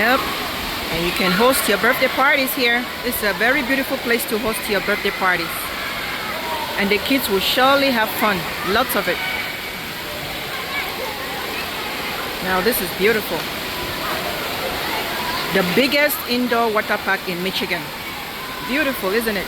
Yep. And you can host your birthday parties here. This is a very beautiful place to host your birthday parties. And the kids will surely have fun. Lots of it. Now this is beautiful. The biggest indoor water park in Michigan. Beautiful, isn't it?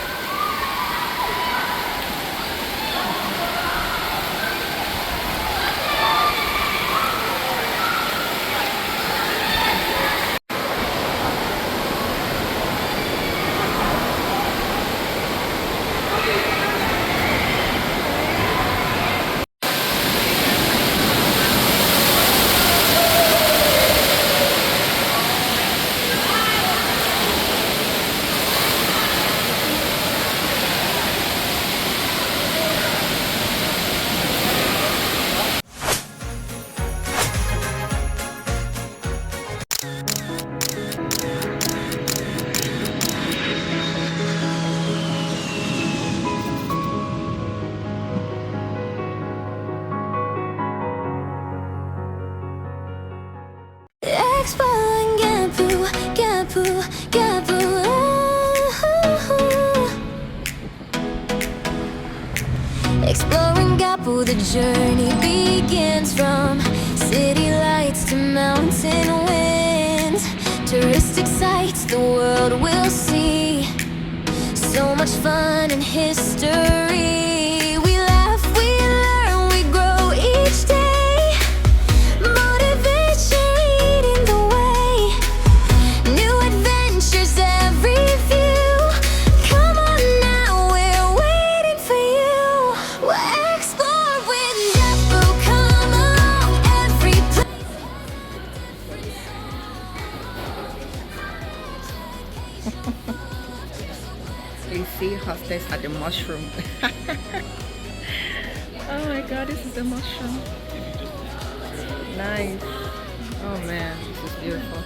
Exploring Gapu, the journey begins from city lights to mountain winds. Touristic sights the world will see. So much fun and history. We laugh, we learn, we grow each day. Motivation leading the way. New adventures every view. Come on now, we're waiting for you. We'll explore with Gapu. Come along, every place. You see hostess at the mushroom. Oh my god, this is the mushroom. Nice. Oh man, this is beautiful.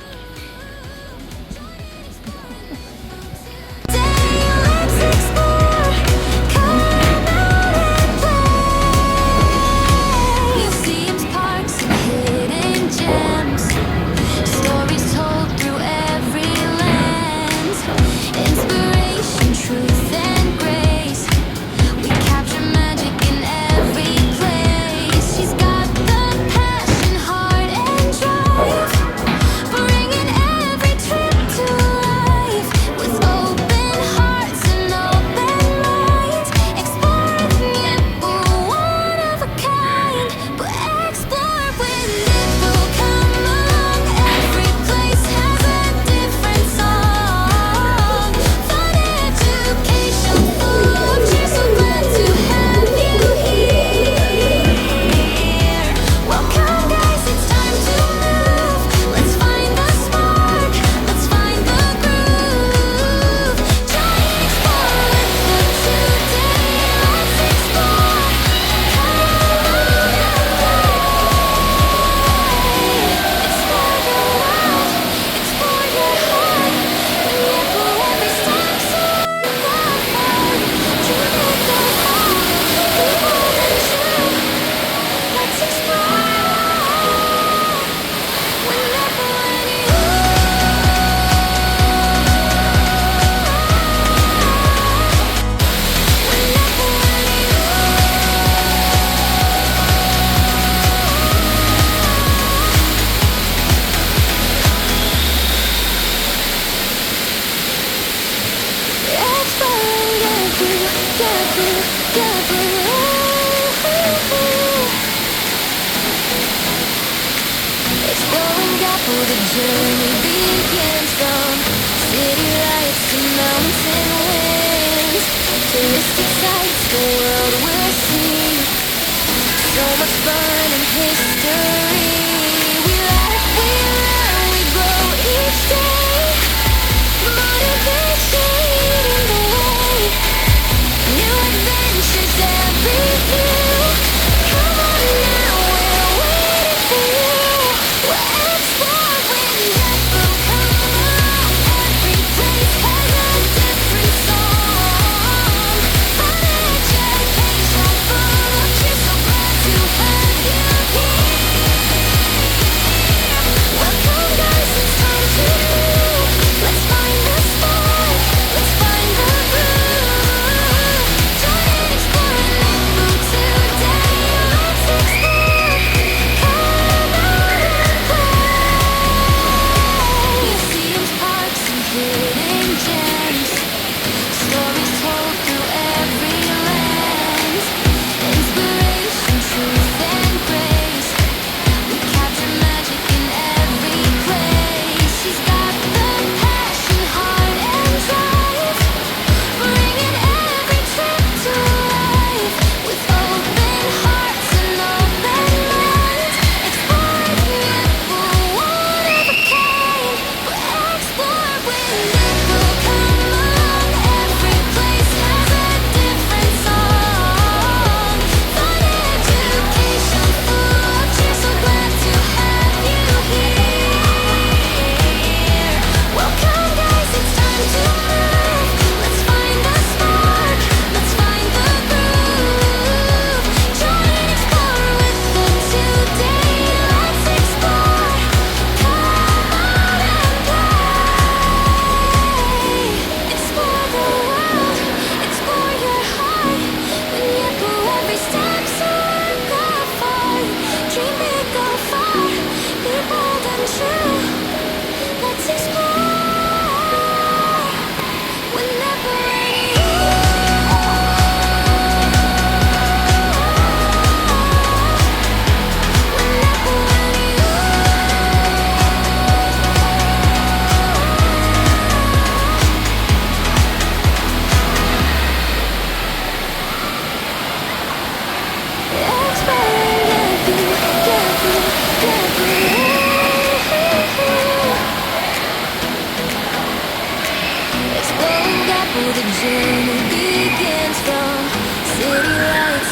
Let's explore. Come out and play. Museums, parks, and hidden gems. Stories told through every lens. Inspiration, truth, and grace. We capture magic in every place. She's got the passion, heart, and drive. Bringing every trip to life. With open hearts and open minds. Explore the Gapu, one of a kind. But explore with Gapu. Come along, every place has a different song. Fun, education, full of cheer. So glad to have you here. Welcome, guys, it's time to move. Let's find the spark. Let's find the groove. Try and explore with the today. Let's explore. Come along and play. Explore your world. Explore your heart. With Gapu, every step's worth the fun. Dream it goes on. Be bold and true. Let's explore. With Gapu and you. With Gapu and you. Exploring Gapu, Gapu, Gapu. Exploring Gapu, the journey begins from city lights to mountain winds. Touristic sights the world will see. So much fun and history. We laugh, we learn, we grow each day. Motivation leading the way. New adventures every view. Come on now, we're waiting for you. We'll explore with Gapu. Come along, every place has a different song. Fun, education, full of cheer. So glad to have you here.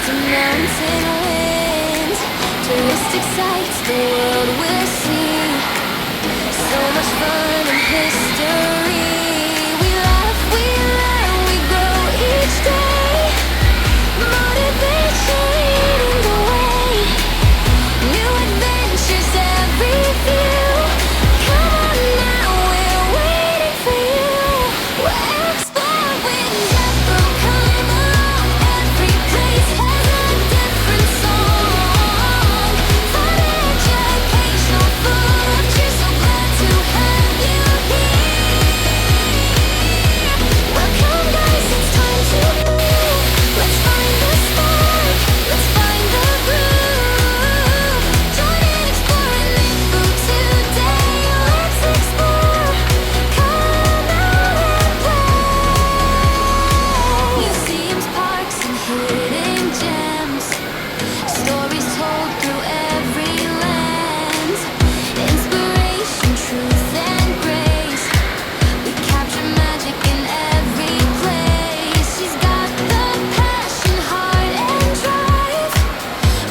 to mountain winds. Touristic sights the world will see. So much fun and history. We laugh, we learn, we grow each day. Motivation leading the way. New adventures every view. Come on now, we're waiting for you. We'll explore with Jethro, come along. Every place has a different song. Fun, educational, full of cheer. So glad to have you here. Welcome guys, it's time to move. Let's find the spark, let's find the groove. Join in exploring Nippo today. Let's explore, come out and play. Museums, parks, and hidden gems. Stories told through every lens. Inspiration, truth, and grace. We capture magic in every place. She's got the passion, heart, and drive,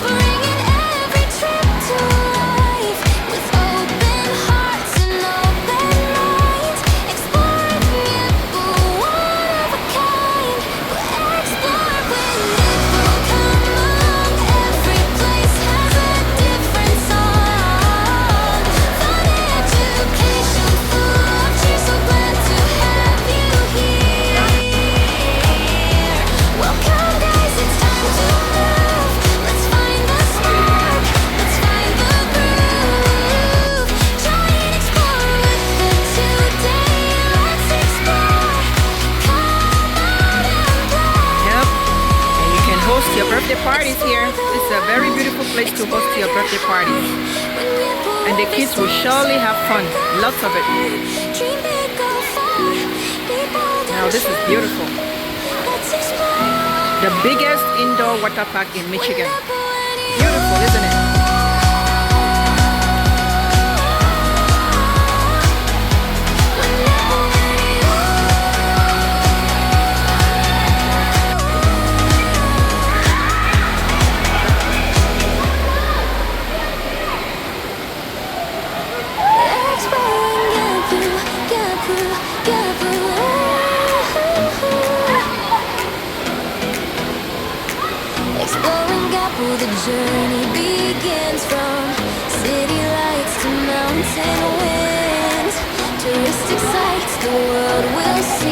bringing every trip to life. With open hearts and open minds, exploring Nippo, one of a kind. We'll explore with Nippo, come along. Every place has a different song. Fun, education, full of cheer. So glad to have you here. Welcome guys, it's time to move. Let's find the spark, let's find the groove. Join in, explore with them today. Let's explore, come out and play. Yep. And you can host your birthday parties here. This is a very beautiful place to host your birthday parties. And the kids will surely have fun. Lots of it. Dream big, go far. Be bold Now and this is beautiful. let's explore. The biggest indoor water park in Michigan. Beautiful, isn't it? Exploring Gapu, the journey begins from city lights to mountain winds. Touristic sights the world will see.